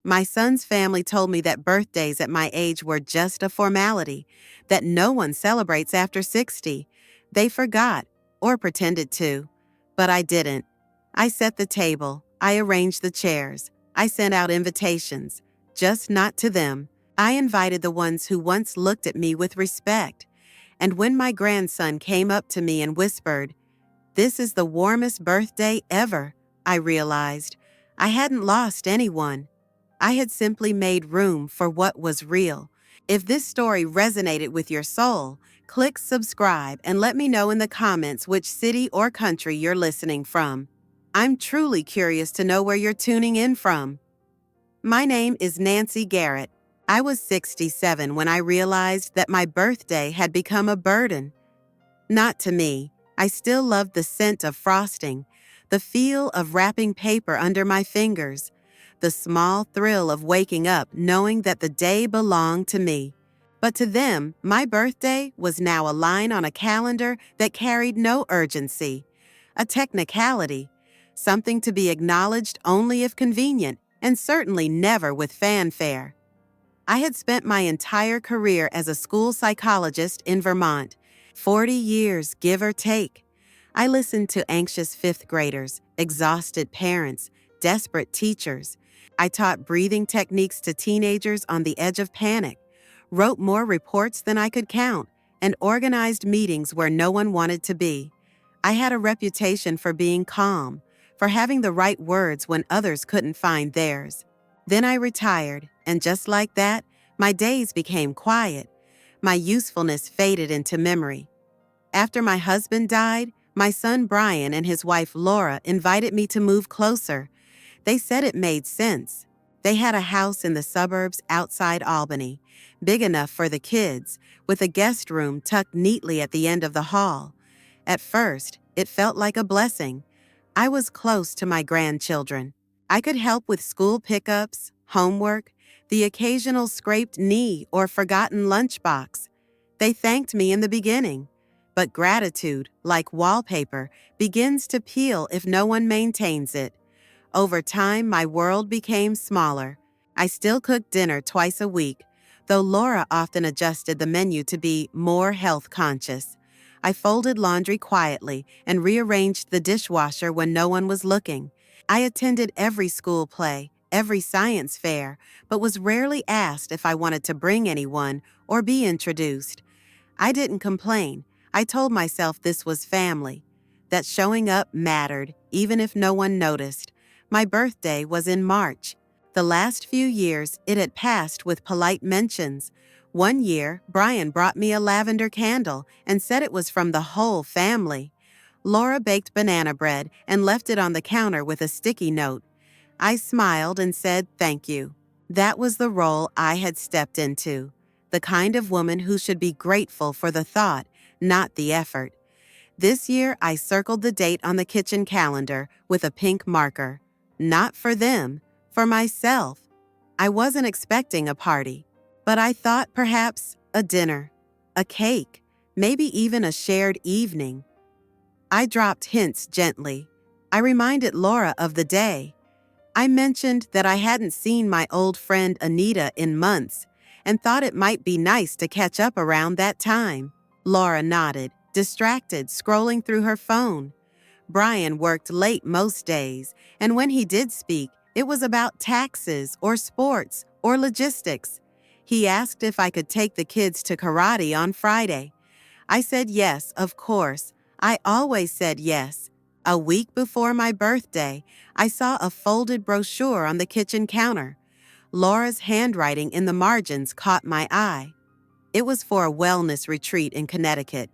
My son's family told me that birthdays at my age were just a formality, that no one celebrates after 60. They forgot, or pretended to. But I didn't. I set the table. I arranged the chairs. I sent out invitations. Just not to them. I invited the ones who once looked at me with respect. And when my grandson came up to me and whispered, "This is the warmest birthday ever," I realized I hadn't lost anyone. I had simply made room for what was real. If this story resonated with your soul, click subscribe and let me know in the comments which city or country you're listening from. I'm truly curious to know where you're tuning in from. My name is Nancy Garrett. I was 67 when I realized that my birthday had become a burden. Not to me. I still loved the scent of frosting, the feel of wrapping paper under my fingers, the small thrill of waking up knowing that the day belonged to me. But to them, my birthday was now a line on a calendar that carried no urgency, a technicality, something to be acknowledged only if convenient, and certainly never with fanfare. I had spent my entire career as a school psychologist in Vermont, 40 years, give or take. I listened to anxious fifth graders, exhausted parents, desperate teachers. I taught breathing techniques to teenagers on the edge of panic, wrote more reports than I could count, and organized meetings where no one wanted to be. I had a reputation for being calm, for having the right words when others couldn't find theirs. Then I retired, and just like that, my days became quiet. My usefulness faded into memory. After my husband died, my son Brian and his wife Laura invited me to move closer. They said it made sense. They had a house in the suburbs outside Albany, big enough for the kids, with a guest room tucked neatly at the end of the hall. At first, it felt like a blessing. I was close to my grandchildren. I could help with school pickups, homework, the occasional scraped knee or forgotten lunchbox. They thanked me in the beginning. But gratitude, like wallpaper, begins to peel if no one maintains it. Over time, my world became smaller. I still cooked dinner twice a week, though Laura often adjusted the menu to be more health conscious. I folded laundry quietly and rearranged the dishwasher when no one was looking. I attended every school play, every science fair, but was rarely asked if I wanted to bring anyone or be introduced. I didn't complain. I told myself this was family, that showing up mattered, even if no one noticed. My birthday was in March. The last few years, it had passed with polite mentions. One year, Brian brought me a lavender candle and said it was from the whole family. Laura baked banana bread and left it on the counter with a sticky note. I smiled and said thank you. That was the role I had stepped into, the kind of woman who should be grateful for the thought, not the effort. This year, I circled the date on the kitchen calendar with a pink marker. Not for them, for myself. I wasn't expecting a party, but I thought perhaps a dinner, a cake, maybe even a shared evening. I dropped hints gently. I reminded Laura of the day. I mentioned that I hadn't seen my old friend Anita in months and thought it might be nice to catch up around that time. Laura nodded, distracted, scrolling through her phone. Brian worked late most days, and when he did speak, it was about taxes or sports or logistics. He asked if I could take the kids to karate on Friday. I said yes, of course. I always said yes. A week before my birthday, I saw a folded brochure on the kitchen counter. Laura's handwriting in the margins caught my eye. It was for a wellness retreat in Connecticut.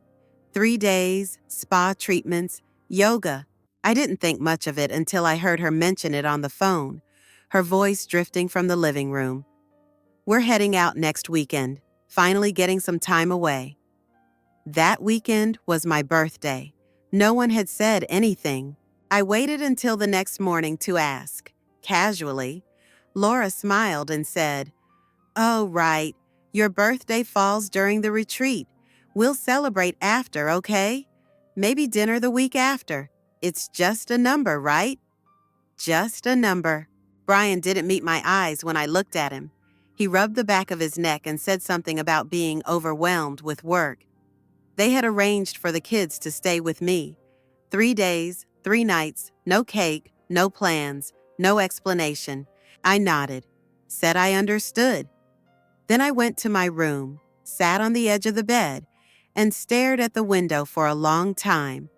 3 days, spa treatments, yoga. I didn't think much of it until I heard her mention it on the phone, her voice drifting from the living room. We're heading out next weekend, finally getting some time away. That weekend was my birthday. No one had said anything. I waited until the next morning to ask, casually. Laura smiled and said, "Oh, right. Your birthday falls during the retreat. We'll celebrate after, okay? Maybe dinner the week after. It's just a number, right?" Just a number. Brian didn't meet my eyes when I looked at him. He rubbed the back of his neck and said something about being overwhelmed with work. They had arranged for the kids to stay with me. 3 days, 3 nights, no cake, no plans, no explanation. I nodded, said I understood. Then I went to my room, sat on the edge of the bed, and stared at the window for a long time.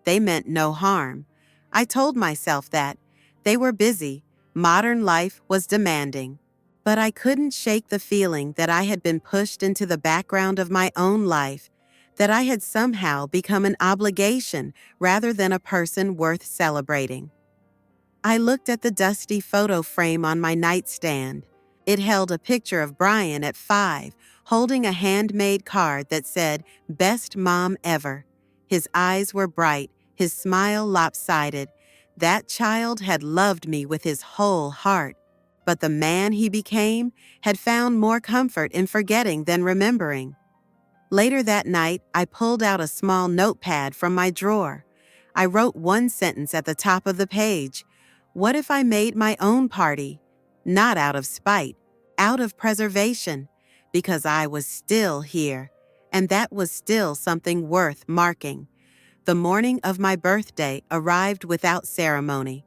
They meant no harm. I told myself that. They were busy. Modern life was demanding. But I couldn't shake the feeling that I had been pushed into the background of my own life, that I had somehow become an obligation rather than a person worth celebrating. I looked at the dusty photo frame on my nightstand. It held a picture of Brian at 5, holding a handmade card that said, "Best Mom Ever." His eyes were bright, his smile lopsided. That child had loved me with his whole heart. But the man he became had found more comfort in forgetting than remembering. Later that night, I pulled out a small notepad from my drawer. I wrote one sentence at the top of the page. What if I made my own party? Not out of spite, out of preservation, because I was still here, and that was still something worth marking. The morning of my birthday arrived without ceremony.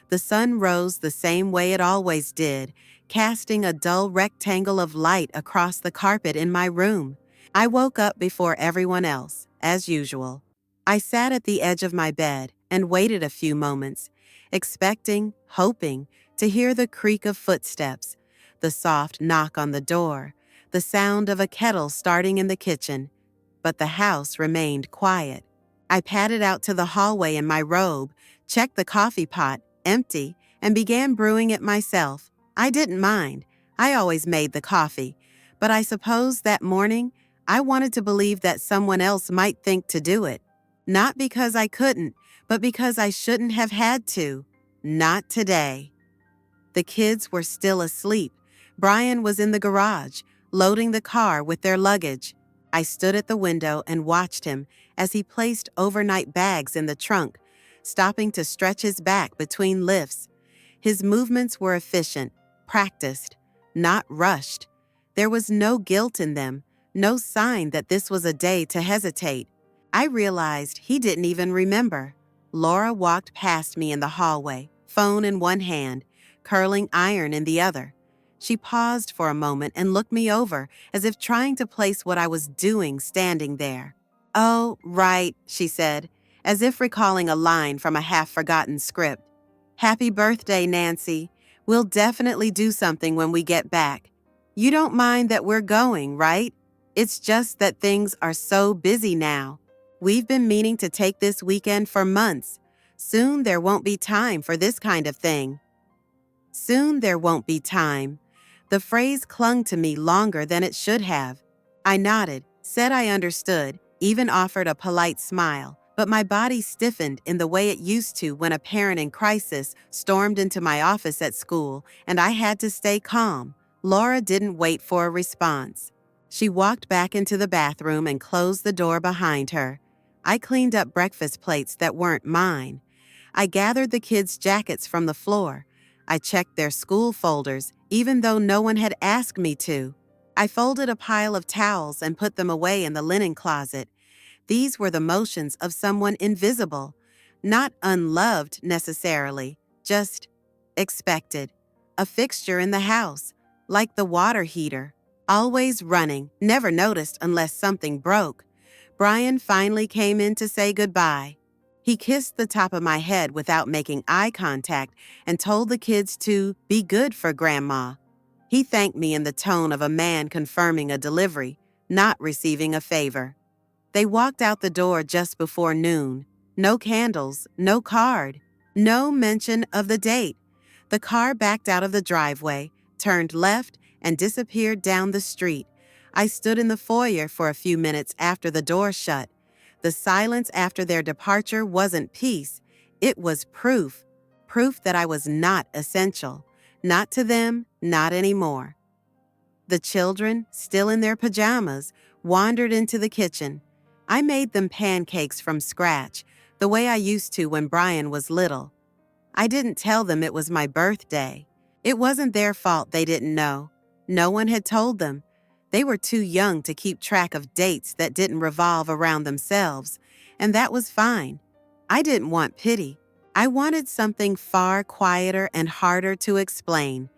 The sun rose the same way it always did, casting a dull rectangle of light across the carpet in my room. I woke up before everyone else, as usual. I sat at the edge of my bed and waited a few moments, expecting, hoping, to hear the creak of footsteps, the soft knock on the door, the sound of a kettle starting in the kitchen. But the house remained quiet. I padded out to the hallway in my robe, checked the coffee pot, empty, and began brewing it myself. I didn't mind. I always made the coffee. But I suppose that morning, I wanted to believe that someone else might think to do it. Not because I couldn't, but because I shouldn't have had to. Not today. The kids were still asleep. Brian was in the garage, loading the car with their luggage. I stood at the window and watched him as he placed overnight bags in the trunk, stopping to stretch his back between lifts. His movements were efficient, practiced, not rushed. There was no guilt in them, no sign that this was a day to hesitate. I realized he didn't even remember. Laura walked past me in the hallway, phone in one hand, curling iron in the other. She paused for a moment and looked me over, as if trying to place what I was doing standing there. "Oh, right," she said, as if recalling a line from a half-forgotten script. "Happy birthday, Nancy. We'll definitely do something when we get back. You don't mind that we're going, right? It's just that things are so busy now. We've been meaning to take this weekend for months. Soon there won't be time for this kind of thing." Soon there won't be time. The phrase clung to me longer than it should have. I nodded, said I understood, even offered a polite smile, but my body stiffened in the way it used to when a parent in crisis stormed into my office at school, and I had to stay calm. Laura didn't wait for a response. She walked back into the bathroom and closed the door behind her. I cleaned up breakfast plates that weren't mine. I gathered the kids' jackets from the floor. I checked their school folders, even though no one had asked me to. I folded a pile of towels and put them away in the linen closet. These were the motions of someone invisible, not unloved necessarily, just expected. A fixture in the house, like the water heater, always running, never noticed unless something broke. Brian finally came in to say goodbye. He kissed the top of my head without making eye contact and told the kids to be good for Grandma. He thanked me in the tone of a man confirming a delivery, not receiving a favor. They walked out the door just before noon. No candles, no card, no mention of the date. The car backed out of the driveway, turned left, and disappeared down the street. I stood in the foyer for a few minutes after the door shut. The silence after their departure wasn't peace. It was proof that I was not essential. Not to them, not anymore. The children, still in their pajamas, wandered into the kitchen. I made them pancakes from scratch, the way I used to when Brian was little. I didn't tell them it was my birthday. It wasn't their fault they didn't know. No one had told them. They were too young to keep track of dates that didn't revolve around themselves, and that was fine. I didn't want pity. I wanted something far quieter and harder to explain.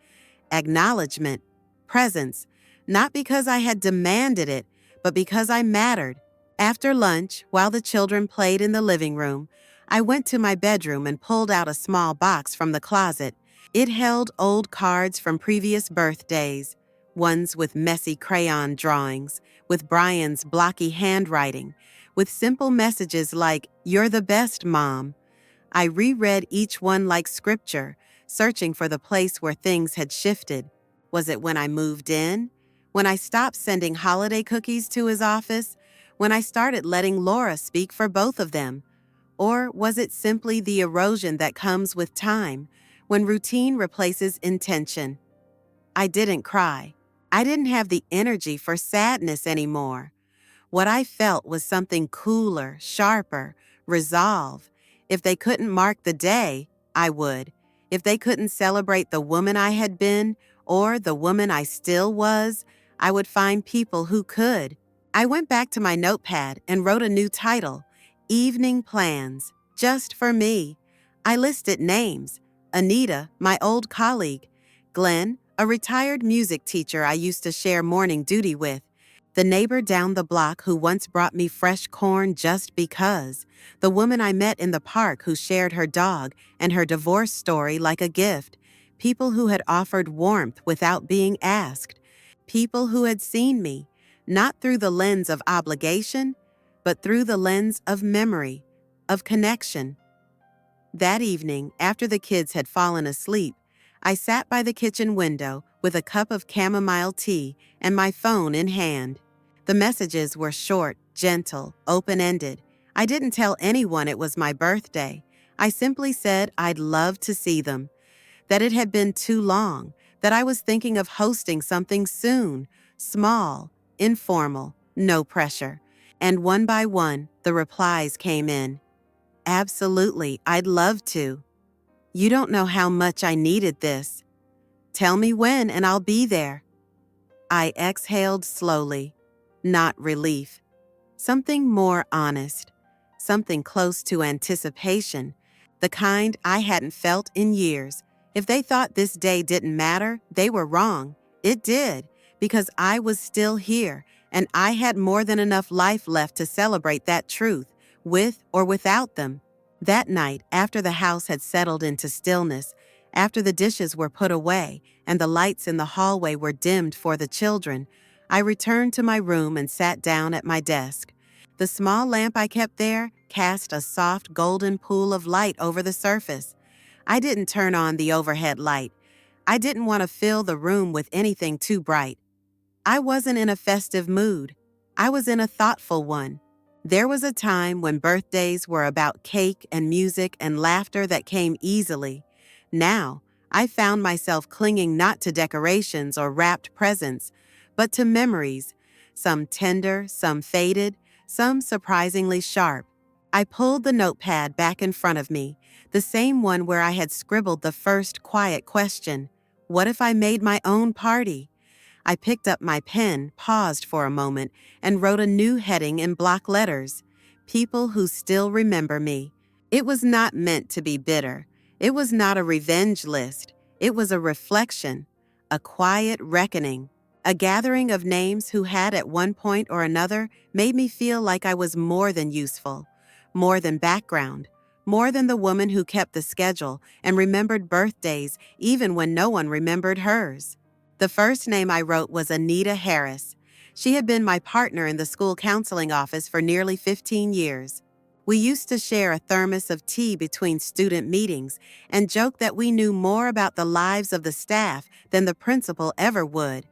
Acknowledgement, presence, not because I had demanded it, but because I mattered. After lunch, while the children played in the living room, I went to my bedroom and pulled out a small box from the closet. It held old cards from previous birthdays, ones with messy crayon drawings, with Brian's blocky handwriting, with simple messages like, "You're the best, Mom." I reread each one like scripture, searching for the place where things had shifted. Was it when I moved in? When I stopped sending holiday cookies to his office? When I started letting Laura speak for both of them? Or was it simply the erosion that comes with time, when routine replaces intention? I didn't cry. I didn't have the energy for sadness anymore. What I felt was something cooler, sharper, resolve. If they couldn't mark the day, I would. If they couldn't celebrate the woman I had been or the woman I still was, I would find people who could. I went back to my notepad and wrote a new title, Evening Plans, just for me. I listed names: Anita, my old colleague; Glenn, a retired music teacher I used to share morning duty with; the neighbor down the block who once brought me fresh corn just because; the woman I met in the park who shared her dog and her divorce story like a gift; people who had offered warmth without being asked; people who had seen me, not through the lens of obligation, but through the lens of memory, of connection. That evening, after the kids had fallen asleep, I sat by the kitchen window with a cup of chamomile tea and my phone in hand. The messages were short, gentle, open-ended. I didn't tell anyone it was my birthday. I simply said I'd love to see them, that it had been too long, that I was thinking of hosting something soon, small, informal, no pressure. And one by one, the replies came in. Absolutely, I'd love to. You don't know how much I needed this. Tell me when and I'll be there. I exhaled slowly, not relief. Something more honest, something close to anticipation, the kind I hadn't felt in years. If they thought this day didn't matter, they were wrong. It did, because I was still here, and I had more than enough life left to celebrate that truth, with or without them. That night, after the house had settled into stillness, after the dishes were put away and the lights in the hallway were dimmed for the children, I returned to my room and sat down at my desk. The small lamp I kept there cast a soft golden pool of light over the surface. I didn't turn on the overhead light. I didn't want to fill the room with anything too bright. I wasn't in a festive mood. I was in a thoughtful one. There was a time when birthdays were about cake and music and laughter that came easily. Now, I found myself clinging not to decorations or wrapped presents, but to memories, some tender, some faded, some surprisingly sharp. I pulled the notepad back in front of me, the same one where I had scribbled the first quiet question: what if I made my own party? I picked up my pen, paused for a moment, and wrote a new heading in block letters: People Who Still Remember Me. It was not meant to be bitter. It was not a revenge list. It was a reflection, a quiet reckoning, a gathering of names who had at one point or another made me feel like I was more than useful, more than background, more than the woman who kept the schedule and remembered birthdays even when no one remembered hers. The first name I wrote was Anita Harris. She had been my partner in the school counseling office for nearly 15 years. We used to share a thermos of tea between student meetings and joke that we knew more about the lives of the staff than the principal ever would.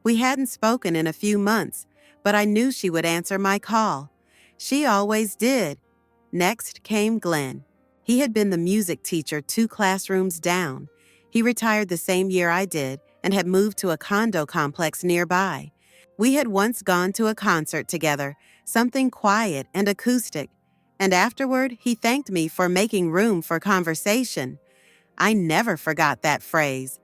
We hadn't spoken in a few months, but I knew she would answer my call. She always did. Next came Glenn. He had been the music teacher 2 classrooms down. He retired the same year I did and had moved to a condo complex nearby. We had once gone to a concert together, something quiet and acoustic, and afterward he thanked me for making room for conversation. I never forgot that phrase.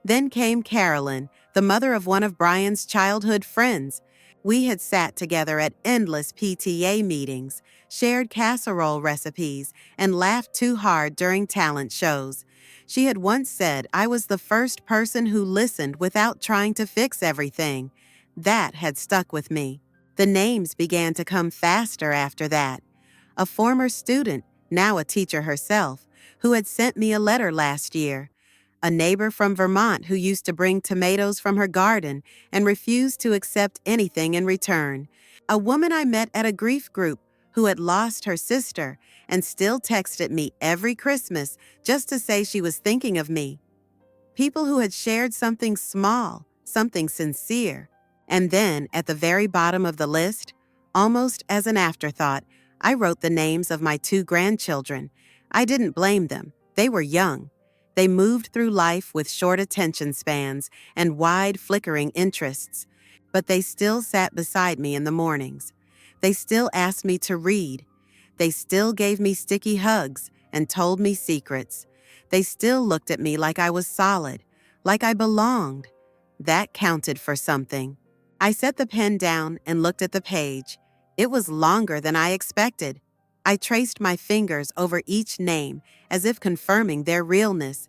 Then came Carolyn, the mother of one of Brian's childhood friends. We had sat together at endless PTA meetings, shared casserole recipes, and laughed too hard during talent shows. She had once said I was the first person who listened without trying to fix everything. That had stuck with me. The names began to come faster after that. A former student, now a teacher herself, who had sent me a letter last year. A neighbor from Vermont who used to bring tomatoes from her garden and refused to accept anything in return. A woman I met at a grief group who had lost her sister and still texted me every Christmas just to say she was thinking of me. People who had shared something small, something sincere. And then, at the very bottom of the list, almost as an afterthought, I wrote the names of my 2 grandchildren. I didn't blame them. They were young. They moved through life with short attention spans and wide, flickering interests. But they still sat beside me in the mornings. They still asked me to read. They still gave me sticky hugs and told me secrets. They still looked at me like I was solid, like I belonged. That counted for something. I set the pen down and looked at the page. It was longer than I expected. I traced my fingers over each name as if confirming their realness.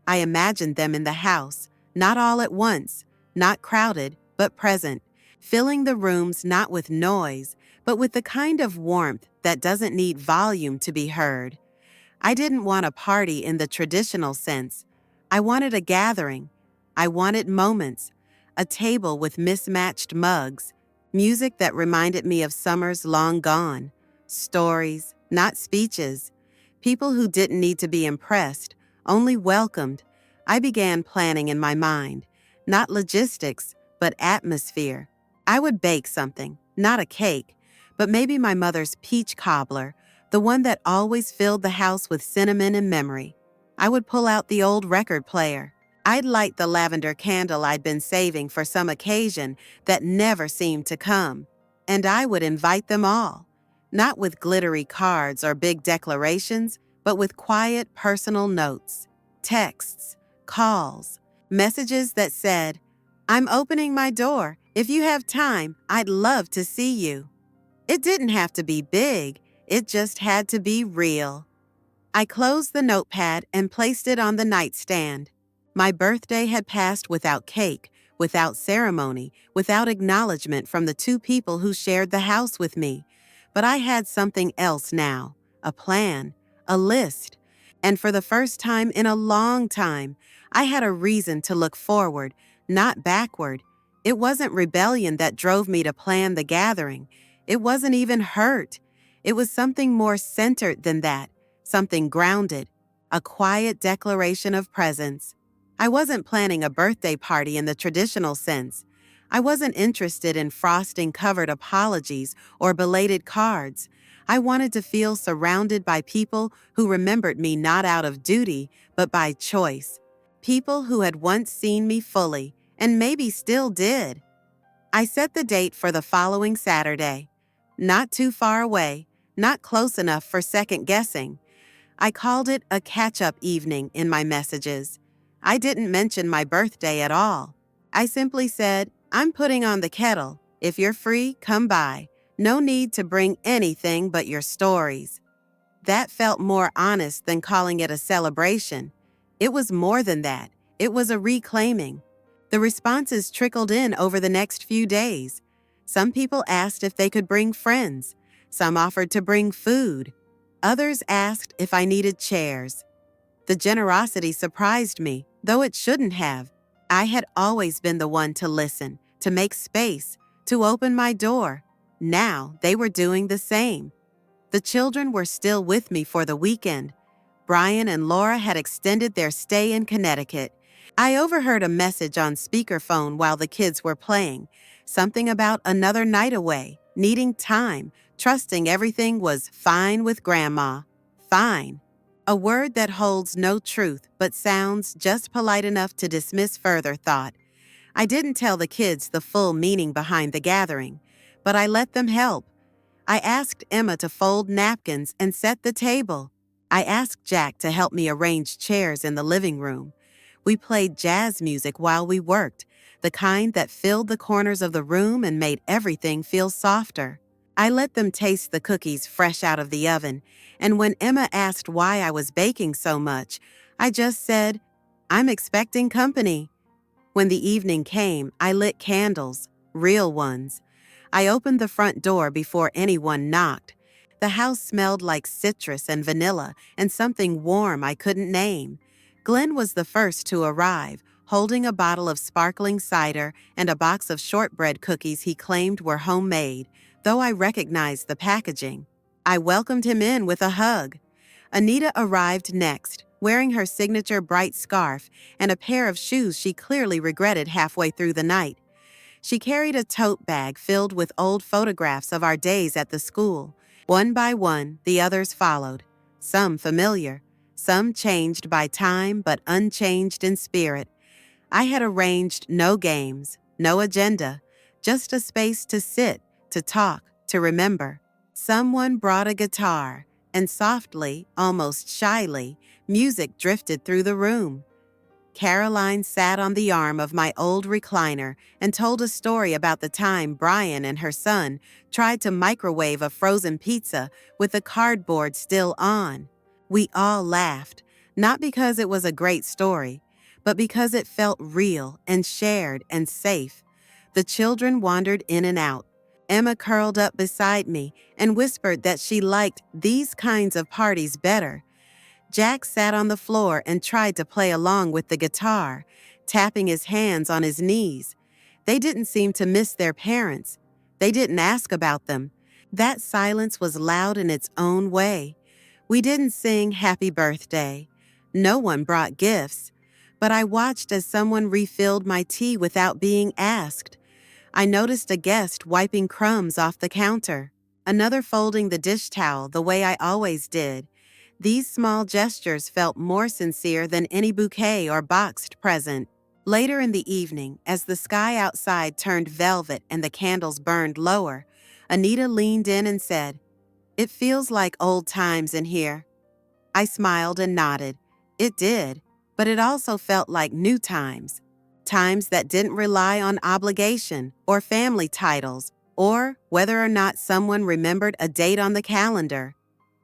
I imagined them in the house, not all at once, not crowded, but present, filling the rooms not with noise, but with the kind of warmth that doesn't need volume to be heard. I didn't want a party in the traditional sense. I wanted a gathering. I wanted moments, a table with mismatched mugs, music that reminded me of summers long gone, stories, not speeches, people who didn't need to be impressed, only welcomed. I began planning in my mind, not logistics, but atmosphere. I would bake something, not a cake, but maybe my mother's peach cobbler, the one that always filled the house with cinnamon and memory. I would pull out the old record player. I'd light the lavender candle I'd been saving for some occasion that never seemed to come. And I would invite them all, not with glittery cards or big declarations, but with quiet personal notes, texts, calls, messages that said, "I'm opening my door. If you have time, I'd love to see you." It didn't have to be big. It just had to be real. I closed the notepad and placed it on the nightstand. My birthday had passed without cake, without ceremony, without acknowledgement from the 2 people who shared the house with me. But I had something else now, a plan, a list. And for the first time in a long time, I had a reason to look forward, not backward. It wasn't rebellion that drove me to plan the gathering. It wasn't even hurt. It was something more centered than that, something grounded, a quiet declaration of presence. I wasn't planning a birthday party in the traditional sense. I wasn't interested in frosting-covered apologies or belated cards. I wanted to feel surrounded by people who remembered me not out of duty, but by choice. People who had once seen me fully, and maybe still did. I set the date for the following Saturday. Not too far away, not close enough for second guessing. I called it a catch-up evening in my messages. I didn't mention my birthday at all. I simply said, "I'm putting on the kettle. If you're free, come by. No need to bring anything but your stories." That felt more honest than calling it a celebration. It was more than that. It was a reclaiming. The responses trickled in over the next few days. Some people asked if they could bring friends. Some offered to bring food. Others asked if I needed chairs. The generosity surprised me, though it shouldn't have. I had always been the one to listen, to make space, to open my door. Now they were doing the same. The children were still with me for the weekend. Brian and Laura had extended their stay in Connecticut. I overheard a message on speakerphone while the kids were playing. Something about another night away, needing time, trusting everything was fine with Grandma. Fine. A word that holds no truth but sounds just polite enough to dismiss further thought. I didn't tell the kids the full meaning behind the gathering, but I let them help. I asked Emma to fold napkins and set the table. I asked Jack to help me arrange chairs in the living room. We played jazz music while we worked, the kind that filled the corners of the room and made everything feel softer. I let them taste the cookies fresh out of the oven, and when Emma asked why I was baking so much, I just said, "I'm expecting company." When the evening came, I lit candles, real ones. I opened the front door before anyone knocked. The house smelled like citrus and vanilla and something warm I couldn't name. Glenn was the first to arrive, holding a bottle of sparkling cider and a box of shortbread cookies he claimed were homemade, though I recognized the packaging. I welcomed him in with a hug. Anita arrived next, wearing her signature bright scarf and a pair of shoes she clearly regretted halfway through the night. She carried a tote bag filled with old photographs of our days at the school. One by one, the others followed, some familiar, some changed by time but unchanged in spirit. I had arranged no games, no agenda, just a space to sit, to talk, to remember. Someone brought a guitar, and softly, almost shyly, music drifted through the room. Caroline sat on the arm of my old recliner and told a story about the time Brian and her son tried to microwave a frozen pizza with the cardboard still on. We all laughed, not because it was a great story, but because it felt real and shared and safe. The children wandered in and out. Emma curled up beside me and whispered that she liked these kinds of parties better. Jack sat on the floor and tried to play along with the guitar, tapping his hands on his knees. They didn't seem to miss their parents. They didn't ask about them. That silence was loud in its own way. We didn't sing happy birthday. No one brought gifts. But I watched as someone refilled my tea without being asked. I noticed a guest wiping crumbs off the counter, another folding the dish towel the way I always did. These small gestures felt more sincere than any bouquet or boxed present. Later in the evening, as the sky outside turned velvet and the candles burned lower, Anita leaned in and said, "It feels like old times in here." I smiled and nodded. It did, but it also felt like new times. Times that didn't rely on obligation or family titles or whether or not someone remembered a date on the calendar.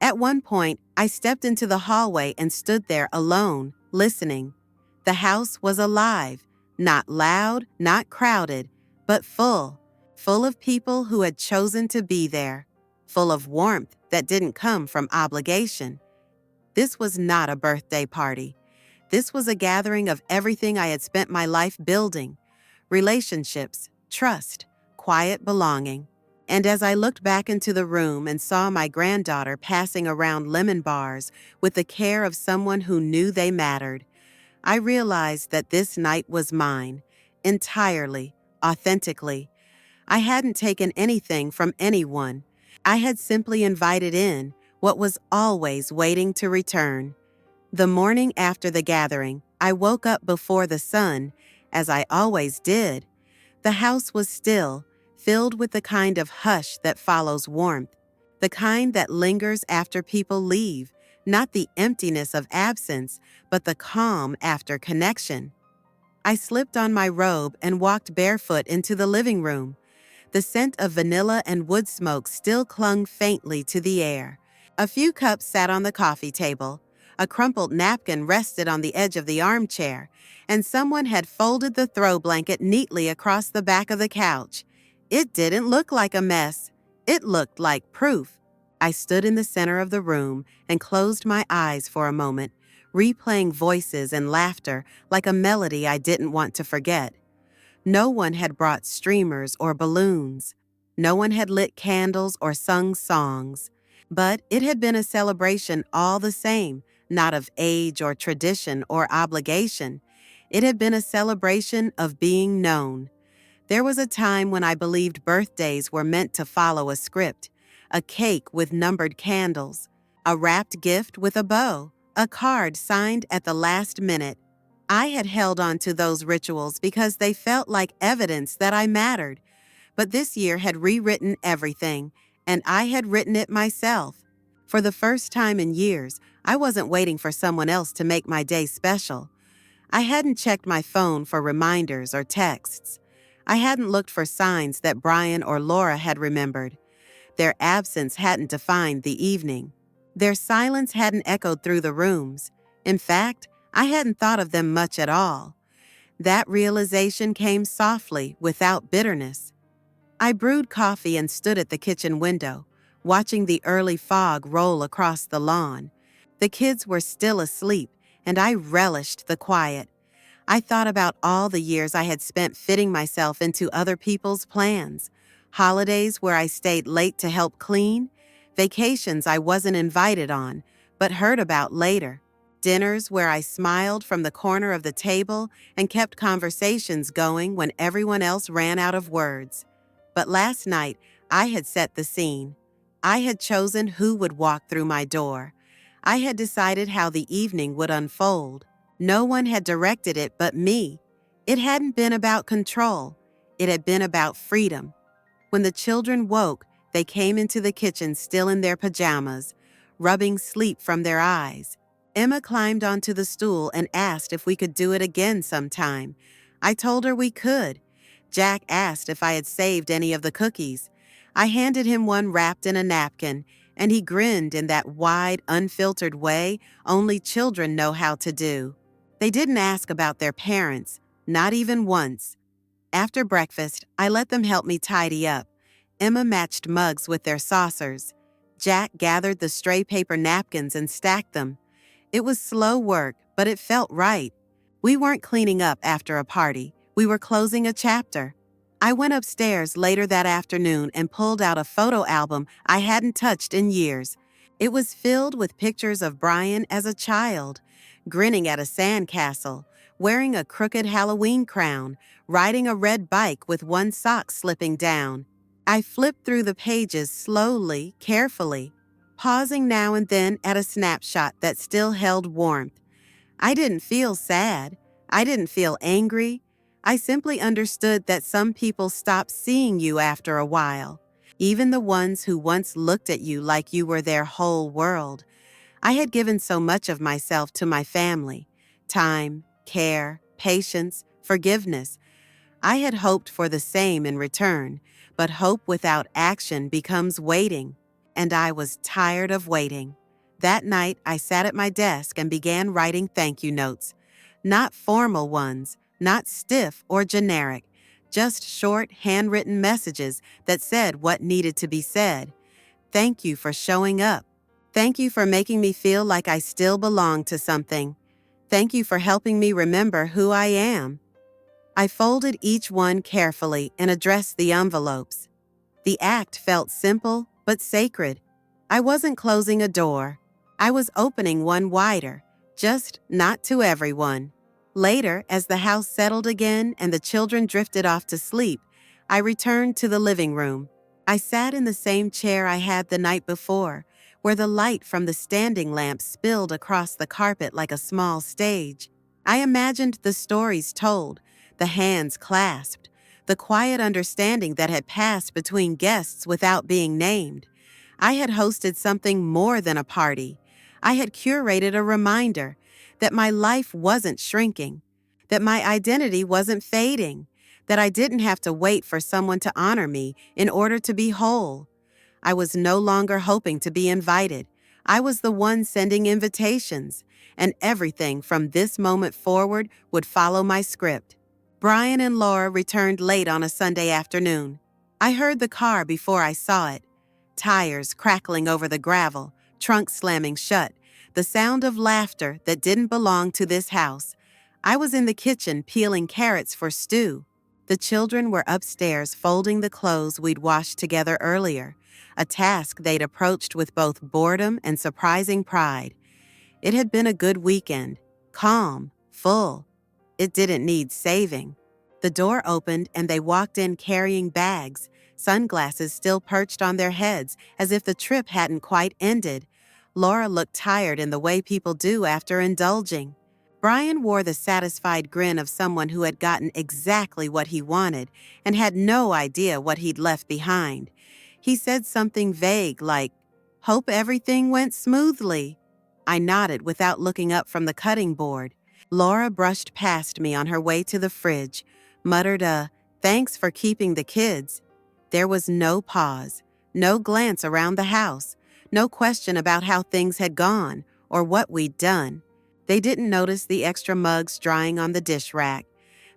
At one point, I stepped into the hallway and stood there alone, listening. The house was alive, not loud, not crowded, but full of people who had chosen to be there, full of warmth that didn't come from obligation. This was not a birthday party. This was a gathering of everything I had spent my life building: relationships, trust, quiet belonging. And as I looked back into the room and saw my granddaughter passing around lemon bars with the care of someone who knew they mattered, I realized that this night was mine, entirely, authentically. I hadn't taken anything from anyone. I had simply invited in what was always waiting to return. The morning after the gathering, I woke up before the sun, as I always did. The house was still, filled with the kind of hush that follows warmth, the kind that lingers after people leave, not the emptiness of absence, but the calm after connection. I slipped on my robe and walked barefoot into the living room. The scent of vanilla and wood smoke still clung faintly to the air. A few cups sat on the coffee table. A crumpled napkin rested on the edge of the armchair, and someone had folded the throw blanket neatly across the back of the couch. It didn't look like a mess. It looked like proof. I stood in the center of the room and closed my eyes for a moment, replaying voices and laughter like a melody I didn't want to forget. No one had brought streamers or balloons. No one had lit candles or sung songs. But it had been a celebration all the same, not of age or tradition or obligation. It had been a celebration of being known. There was a time when I believed birthdays were meant to follow a script: a cake with numbered candles, a wrapped gift with a bow, a card signed at the last minute. I had held on to those rituals because they felt like evidence that I mattered. But this year had rewritten everything, and I had written it myself. For the first time in years, I wasn't waiting for someone else to make my day special. I hadn't checked my phone for reminders or texts. I hadn't looked for signs that Brian or Laura had remembered. Their absence hadn't defined the evening. Their silence hadn't echoed through the rooms. In fact, I hadn't thought of them much at all. That realization came softly, without bitterness. I brewed coffee and stood at the kitchen window, watching the early fog roll across the lawn. The kids were still asleep, and I relished the quiet. I thought about all the years I had spent fitting myself into other people's plans. Holidays where I stayed late to help clean, vacations I wasn't invited on, but heard about later. Dinners where I smiled from the corner of the table and kept conversations going when everyone else ran out of words. But last night, I had set the scene. I had chosen who would walk through my door. I had decided how the evening would unfold. No one had directed it but me. It hadn't been about control. It had been about freedom. When the children woke, they came into the kitchen still in their pajamas, rubbing sleep from their eyes. Emma climbed onto the stool and asked if we could do it again sometime. I told her we could. Jack asked if I had saved any of the cookies. I handed him one wrapped in a napkin, and he grinned in that wide, unfiltered way only children know how to do. They didn't ask about their parents, not even once. After breakfast, I let them help me tidy up. Emma matched mugs with their saucers. Jack gathered the stray paper napkins and stacked them. It was slow work, but it felt right. We weren't cleaning up after a party. We were closing a chapter. I went upstairs later that afternoon and pulled out a photo album I hadn't touched in years. It was filled with pictures of Brian as a child, grinning at a sandcastle, wearing a crooked Halloween crown, riding a red bike with one sock slipping down. I flipped through the pages slowly, carefully, pausing now and then at a snapshot that still held warmth. I didn't feel sad. I didn't feel angry. I simply understood that some people stop seeing you after a while, even the ones who once looked at you like you were their whole world. I had given so much of myself to my family: time, care, patience, forgiveness. I had hoped for the same in return, but hope without action becomes waiting, and I was tired of waiting. That night, I sat at my desk and began writing thank you notes. Not formal ones, not stiff or generic, just short, handwritten messages that said what needed to be said. Thank you for showing up. Thank you for making me feel like I still belong to something. Thank you for helping me remember who I am. I folded each one carefully and addressed the envelopes. The act felt simple but sacred. I wasn't closing a door. I was opening one wider, just not to everyone. Later, as the house settled again and the children drifted off to sleep, I returned to the living room. I sat in the same chair I had the night before, where the light from the standing lamp spilled across the carpet like a small stage. I imagined the stories told, the hands clasped, the quiet understanding that had passed between guests without being named. I had hosted something more than a party. I had curated a reminder that my life wasn't shrinking, that my identity wasn't fading, that I didn't have to wait for someone to honor me in order to be whole. I was no longer hoping to be invited. I was the one sending invitations, and everything from this moment forward would follow my script. Brian and Laura returned late on a Sunday afternoon. I heard the car before I saw it. Tires crackling over the gravel, trunk slamming shut, the sound of laughter that didn't belong to this house. I was in the kitchen peeling carrots for stew. The children were upstairs folding the clothes we'd washed together earlier, a task they'd approached with both boredom and surprising pride. It had been a good weekend, calm, full. It didn't need saving. The door opened and they walked in carrying bags, sunglasses still perched on their heads as if the trip hadn't quite ended. Laura looked tired in the way people do after indulging. Brian wore the satisfied grin of someone who had gotten exactly what he wanted and had no idea what he'd left behind. He said something vague like, "Hope everything went smoothly." I nodded without looking up from the cutting board. Laura brushed past me on her way to the fridge, muttered a, "Thanks for keeping the kids." There was no pause, no glance around the house, no question about how things had gone or what we'd done. They didn't notice the extra mugs drying on the dish rack.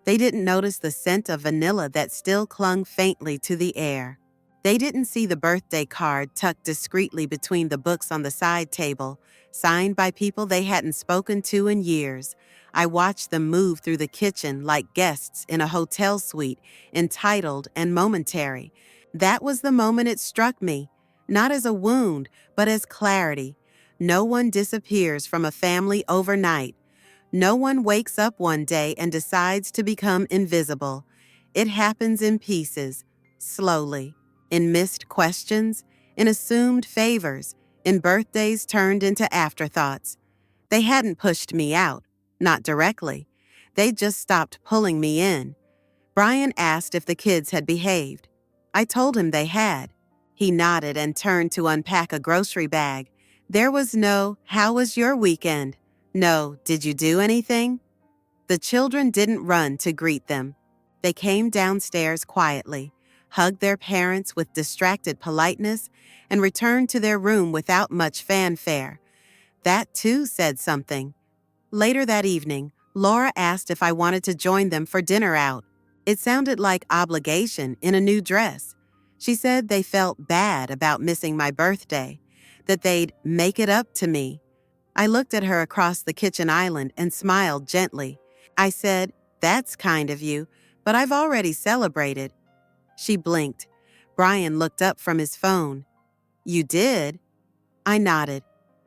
They didn't notice the scent of vanilla that still clung faintly to the air. They didn't see the birthday card tucked discreetly between the books on the side table, signed by people they hadn't spoken to in years. I watched them move through the kitchen like guests in a hotel suite, entitled and momentary. That was the moment it struck me, not as a wound, but as clarity. No one disappears from a family overnight. No one wakes up one day and decides to become invisible. It happens in pieces, slowly, in missed questions, in assumed favors, in birthdays turned into afterthoughts. They hadn't pushed me out, not directly. They just stopped pulling me in. Brian asked if the kids had behaved. I told him they had. He nodded and turned to unpack a grocery bag. There was no, "How was your weekend?" No, "Did you do anything?" The children didn't run to greet them. They came downstairs quietly, hugged their parents with distracted politeness, and returned to their room without much fanfare. That too said something. Later that evening, Laura asked if I wanted to join them for dinner out. It sounded like obligation in a new dress. She said they felt bad about missing my birthday, that they'd make it up to me. I looked at her across the kitchen island and smiled gently. I said, "That's kind of you, but I've already celebrated." She blinked. Brian looked up from his phone. "You did?" I nodded.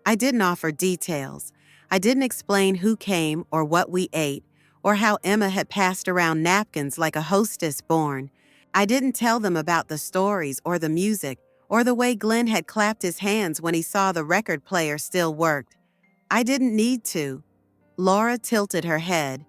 I didn't offer details. I didn't explain who came or what we ate, or how Emma had passed around napkins like a hostess born. I didn't tell them about the stories or the music, or the way Glenn had clapped his hands when he saw the record player still worked. I didn't need to. Laura tilted her head.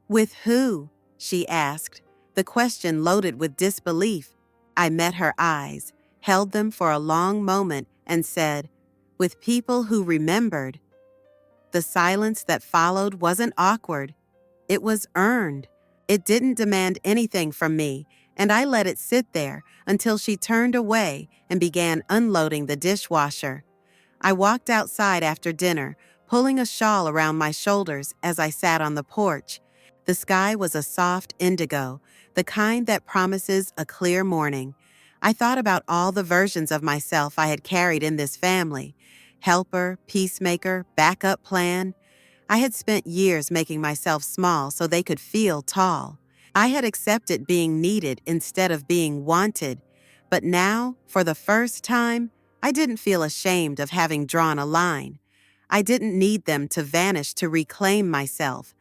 "With who?" she asked, the question loaded with disbelief. I met her eyes, held them for a long moment, and said, "With people who remembered." The silence that followed wasn't awkward. It was earned. It didn't demand anything from me, and I let it sit there until she turned away and began unloading the dishwasher. I walked outside after dinner, pulling a shawl around my shoulders as I sat on the porch. The sky was a soft indigo, the kind that promises a clear morning. I thought about all the versions of myself I had carried in this family. Helper, peacemaker, backup plan. I had spent years making myself small so they could feel tall. I had accepted being needed instead of being wanted. But now, for the first time, I didn't feel ashamed of having drawn a line. I didn't need them to vanish to reclaim myself.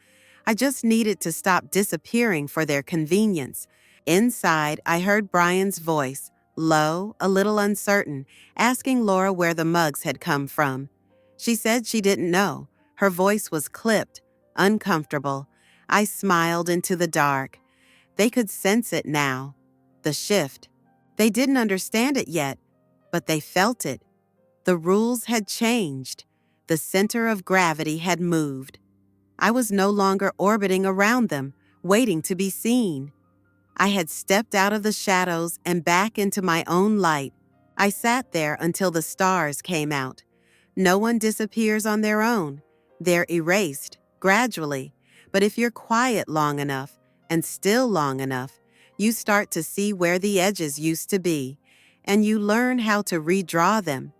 I just needed to stop disappearing for their convenience. Inside, I heard Brian's voice, low, a little uncertain, asking Laura where the mugs had come from. She said she didn't know. Her voice was clipped, uncomfortable. I smiled into the dark. They could sense it now. The shift. They didn't understand it yet, but they felt it. The rules had changed. The center of gravity had moved. I was no longer orbiting around them, waiting to be seen. I had stepped out of the shadows and back into my own light. I sat there until the stars came out. No one disappears on their own. They're erased, gradually. But if you're quiet long enough, and still long enough, you start to see where the edges used to be, and you learn how to redraw them.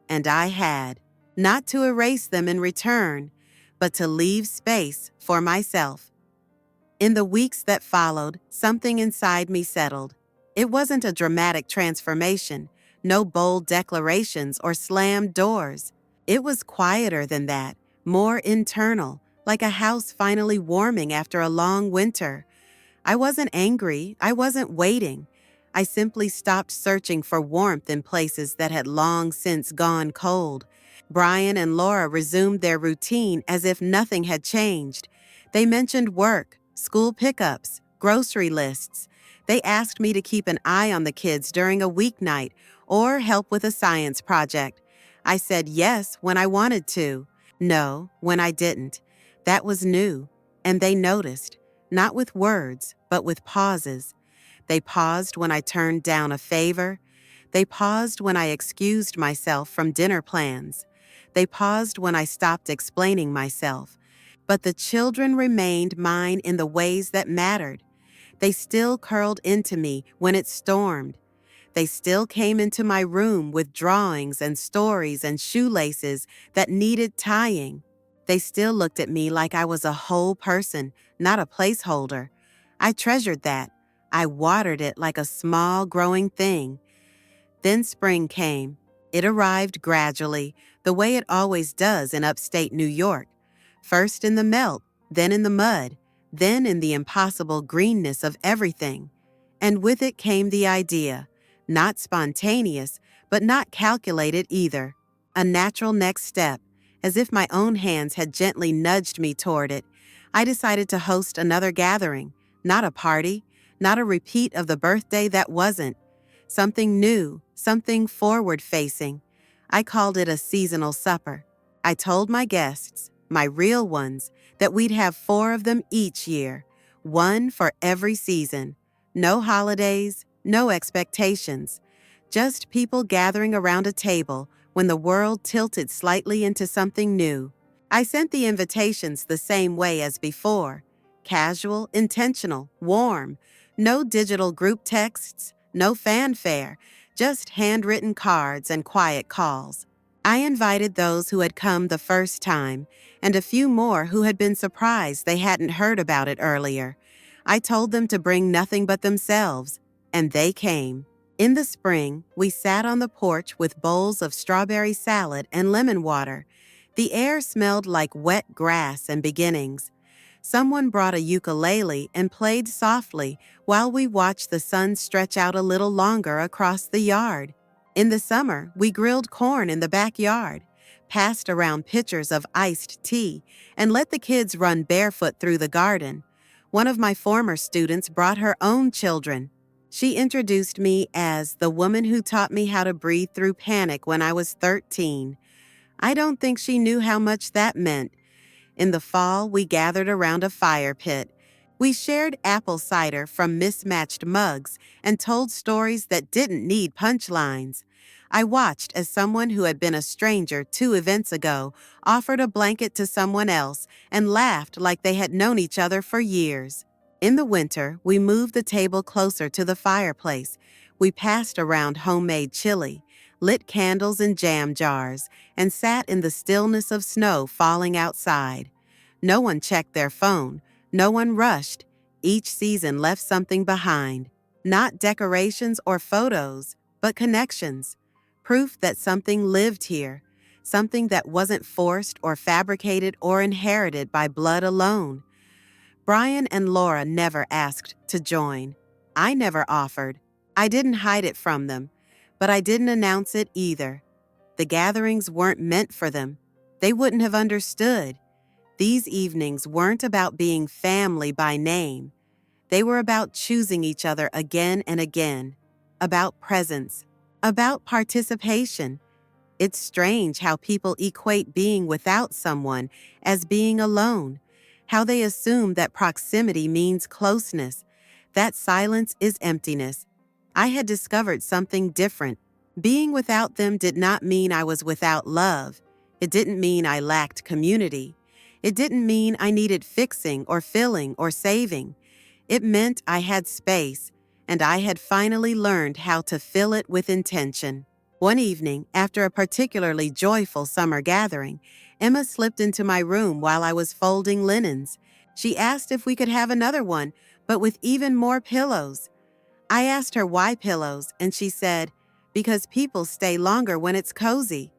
And I had, not to erase them in return, but to leave space for myself. In the weeks that followed, something inside me settled. It wasn't a dramatic transformation, no bold declarations or slammed doors. It was quieter than that, more internal, like a house finally warming after a long winter. I wasn't angry, I wasn't waiting. I simply stopped searching for warmth in places that had long since gone cold. Brian and Laura resumed their routine as if nothing had changed. They mentioned work, school pickups, grocery lists. They asked me to keep an eye on the kids during a weeknight or help with a science project. I said yes when I wanted to, no when I didn't. That was new. And they noticed, not with words, but with pauses. They paused when I turned down a favor. They paused when I excused myself from dinner plans. They paused when I stopped explaining myself. But the children remained mine in the ways that mattered. They still curled into me when it stormed. They still came into my room with drawings and stories and shoelaces that needed tying. They still looked at me like I was a whole person, not a placeholder. I treasured that. I watered it like a small growing thing. Then spring came. It arrived gradually, the way it always does in upstate New York. First in the melt, then in the mud, then in the impossible greenness of everything. And with it came the idea, not spontaneous, but not calculated either. A natural next step, as if my own hands had gently nudged me toward it. I decided to host another gathering, not a party, not a repeat of the birthday that wasn't. Something new, something forward-facing. I called it a seasonal supper. I told my guests, my real ones, that we'd have 4 of them each year, one for every season. No holidays, no expectations. Just people gathering around a table when the world tilted slightly into something new. I sent the invitations the same way as before. Casual, intentional, warm. No digital group texts, no fanfare, just handwritten cards and quiet calls. I invited those who had come the first time, and a few more who had been surprised they hadn't heard about it earlier. I told them to bring nothing but themselves, and they came. In the spring, we sat on the porch with bowls of strawberry salad and lemon water. The air smelled like wet grass and beginnings. Someone brought a ukulele and played softly while we watched the sun stretch out a little longer across the yard. In the summer, we grilled corn in the backyard, passed around pitchers of iced tea, and let the kids run barefoot through the garden. One of my former students brought her own children. She introduced me as the woman who taught me how to breathe through panic when I was 13. I don't think she knew how much that meant. In the fall, we gathered around a fire pit. We shared apple cider from mismatched mugs and told stories that didn't need punchlines. I watched as someone who had been a stranger 2 events ago offered a blanket to someone else and laughed like they had known each other for years. In the winter, we moved the table closer to the fireplace. We passed around homemade chili, lit candles in jam jars, and sat in the stillness of snow falling outside. No one checked their phone. No one rushed. Each season left something behind. Not decorations or photos, but connections. Proof that something lived here. Something that wasn't forced or fabricated or inherited by blood alone. Brian and Laura never asked to join. I never offered. I didn't hide it from them, but I didn't announce it either. The gatherings weren't meant for them. They wouldn't have understood. These evenings weren't about being family by name. They were about choosing each other again and again, about presence, about participation. It's strange how people equate being without someone as being alone, how they assume that proximity means closeness, that silence is emptiness. I had discovered something different. Being without them did not mean I was without love. It didn't mean I lacked community. It didn't mean I needed fixing or filling or saving. It meant I had space, and I had finally learned how to fill it with intention. One evening, after a particularly joyful summer gathering, Emma slipped into my room while I was folding linens. She asked if we could have another one, but with even more pillows. I asked her why pillows, and she said, because people stay longer when it's cozy.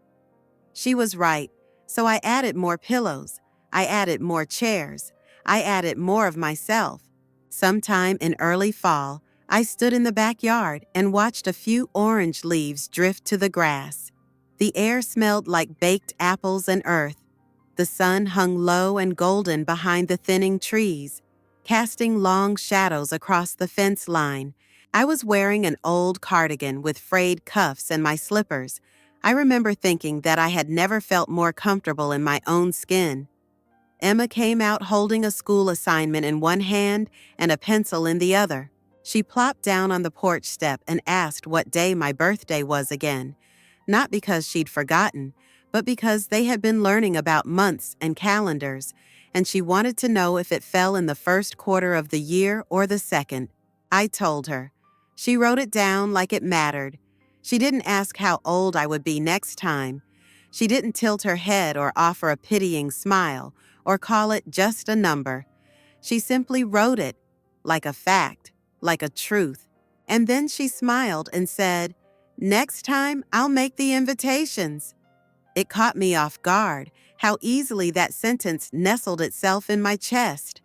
She was right, so I added more pillows. I added more chairs. I added more of myself. Sometime in early fall, I stood in the backyard and watched a few orange leaves drift to the grass. The air smelled like baked apples and earth. The sun hung low and golden behind the thinning trees, casting long shadows across the fence line. I was wearing an old cardigan with frayed cuffs and my slippers. I remember thinking that I had never felt more comfortable in my own skin. Emma came out holding a school assignment in one hand and a pencil in the other. She plopped down on the porch step and asked what day my birthday was again, not because she'd forgotten, but because they had been learning about months and calendars, and she wanted to know if it fell in the first quarter of the year or the second. I told her. She wrote it down like it mattered. She didn't ask how old I would be next time. She didn't tilt her head or offer a pitying smile or call it just a number. She simply wrote it, like a fact, like a truth. And then she smiled and said, "Next time, I'll make the invitations." It caught me off guard, how easily that sentence nestled itself in my chest.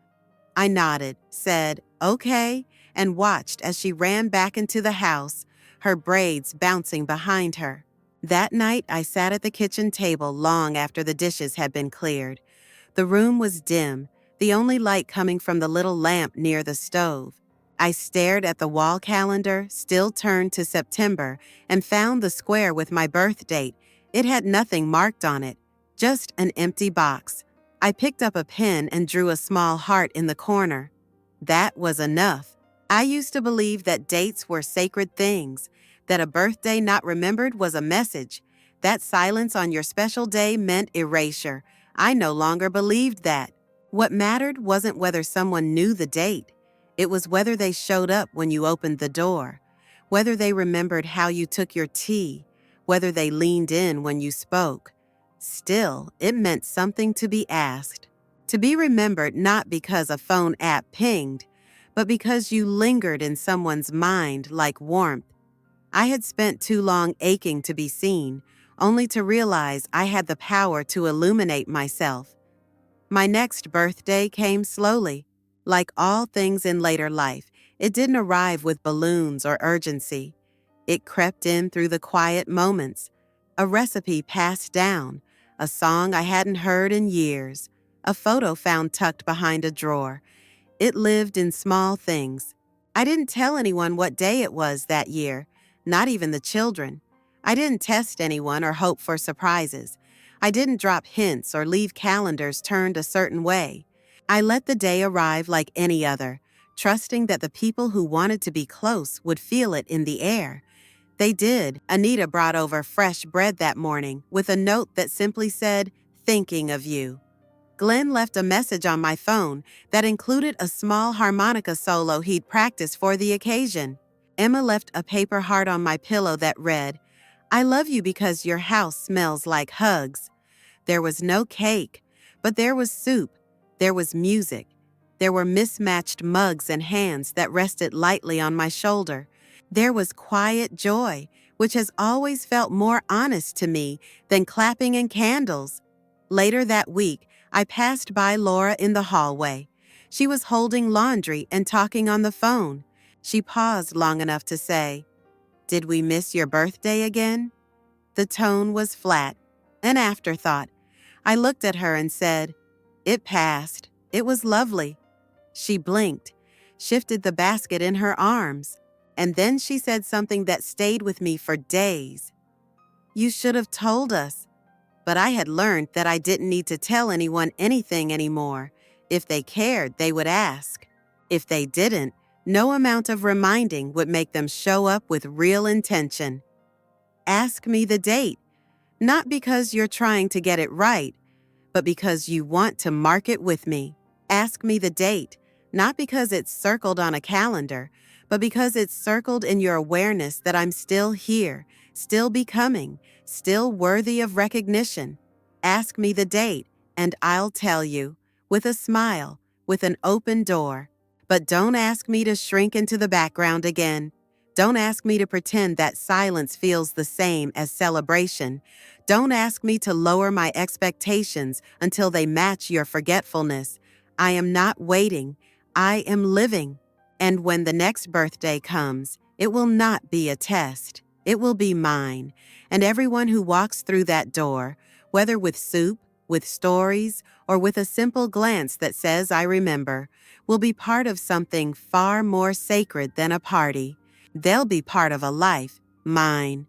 I nodded, said, "Okay," and watched as she ran back into the house, her braids bouncing behind her. That night, I sat at the kitchen table long after the dishes had been cleared. The room was dim, the only light coming from the little lamp near the stove. I stared at the wall calendar, still turned to September, and found the square with my birth date. It had nothing marked on it, just an empty box. I picked up a pen and drew a small heart in the corner. That was enough. I used to believe that dates were sacred things, that a birthday not remembered was a message, that silence on your special day meant erasure. I no longer believed that. What mattered wasn't whether someone knew the date. It was whether they showed up when you opened the door, whether they remembered how you took your tea, whether they leaned in when you spoke. Still, it meant something to be asked, to be remembered not because a phone app pinged, but because you lingered in someone's mind like warmth. I had spent too long aching to be seen, only to realize I had the power to illuminate myself. My next birthday came slowly. Like all things in later life, it didn't arrive with balloons or urgency. It crept in through the quiet moments. A recipe passed down, a song I hadn't heard in years, a photo found tucked behind a drawer. It lived in small things. I didn't tell anyone what day it was that year, not even the children. I didn't test anyone or hope for surprises. I didn't drop hints or leave calendars turned a certain way. I let the day arrive like any other, trusting that the people who wanted to be close would feel it in the air. They did. Anita brought over fresh bread that morning with a note that simply said, "Thinking of you." Glenn left a message on my phone that included a small harmonica solo he'd practiced for the occasion. Emma left a paper heart on my pillow that read, "I love you because your house smells like hugs." There was no cake, but there was soup. There was music. There were mismatched mugs and hands that rested lightly on my shoulder. There was quiet joy, which has always felt more honest to me than clapping and candles. Later that week, I passed by Laura in the hallway. She was holding laundry and talking on the phone. She paused long enough to say, "Did we miss your birthday again?" The tone was flat, an afterthought. I looked at her and said, "It passed. It was lovely." She blinked, shifted the basket in her arms, and then she said something that stayed with me for days. "You should have told us." But I had learned that I didn't need to tell anyone anything anymore. If they cared, they would ask. If they didn't, no amount of reminding would make them show up with real intention. Ask me the date, not because you're trying to get it right, but because you want to mark it with me. Ask me the date, not because it's circled on a calendar, but because it's circled in your awareness that I'm still here, still becoming, still worthy of recognition. Ask me the date, and I'll tell you, with a smile, with an open door. But don't ask me to shrink into the background again. Don't ask me to pretend that silence feels the same as celebration. Don't ask me to lower my expectations until they match your forgetfulness. I am not waiting. I am living. And when the next birthday comes, it will not be a test. It will be mine. And everyone who walks through that door, whether with soup, with stories, or with a simple glance that says I remember, will be part of something far more sacred than a party. They'll be part of a life, mine.